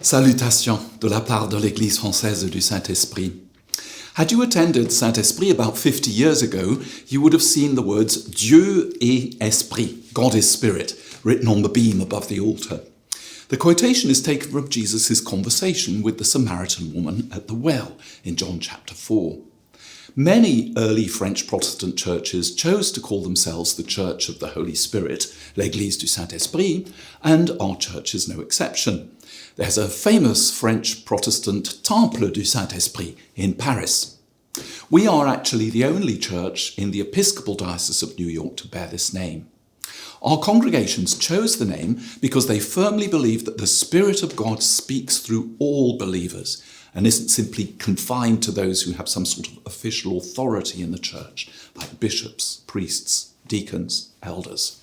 Salutations de la part de l'Église française du Saint-Esprit. Had you attended Saint-Esprit about 50 years ago, you would have seen the words Dieu est Esprit, God is Spirit, written on the beam above the altar. The quotation is taken from Jesus' conversation with the Samaritan woman at the well in John chapter 4. Many early French Protestant churches chose to call themselves the Church of the Holy Spirit, l'Église du Saint-Esprit, and our church is no exception. There's a famous French Protestant Temple du Saint-Esprit in Paris. We are actually the only church in the Episcopal Diocese of New York to bear this name. Our congregations chose the name because they firmly believe that the Spirit of God speaks through all believers and isn't simply confined to those who have some sort of official authority in the church, like bishops, priests, deacons, elders.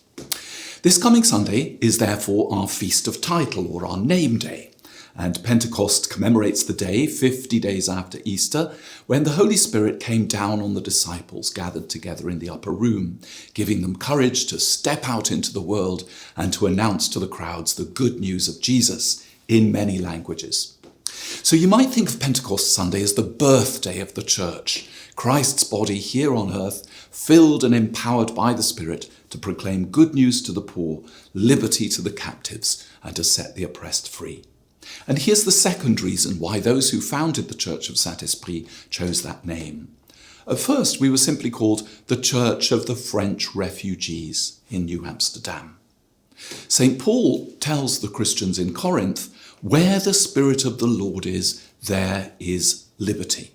This coming Sunday is therefore our Feast of Title, or our Name Day, and Pentecost commemorates the day, 50 days after Easter, when the Holy Spirit came down on the disciples gathered together in the upper room, giving them courage to step out into the world and to announce to the crowds the good news of Jesus in many languages. So you might think of Pentecost Sunday as the birthday of the church, Christ's body here on earth, filled and empowered by the Spirit to proclaim good news to the poor, liberty to the captives, and to set the oppressed free. And here's the second reason why those who founded the Church of Saint-Esprit chose that name. At first, we were simply called the Church of the French Refugees in New Amsterdam. St. Paul tells the Christians in Corinth, where the Spirit of the Lord is, there is liberty.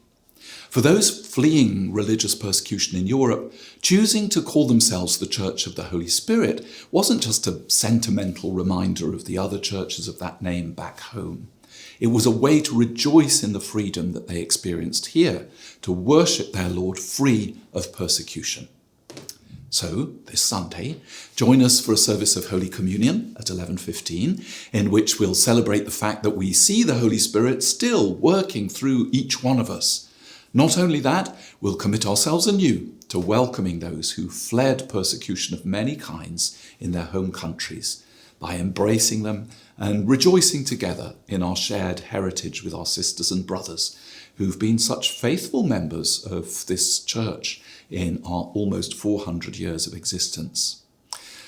For those fleeing religious persecution in Europe, choosing to call themselves the Church of the Holy Spirit wasn't just a sentimental reminder of the other churches of that name back home. It was a way to rejoice in the freedom that they experienced here, to worship their Lord free of persecution. So, this Sunday, join us for a service of Holy Communion at 11:15, in which we'll celebrate the fact that we see the Holy Spirit still working through each one of us. Not only that, we'll commit ourselves anew to welcoming those who fled persecution of many kinds in their home countries by embracing them and rejoicing together in our shared heritage with our sisters and brothers who've been such faithful members of this church in our almost 400 years of existence.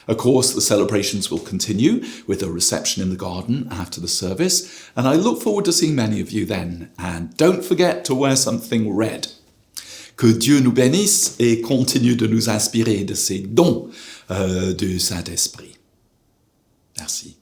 Of course, the celebrations will continue with a reception in the garden after the service, and I look forward to seeing many of you then. And don't forget to wear something red. Que Dieu nous bénisse et continue de nous inspirer de ses dons du Saint-Esprit. Merci.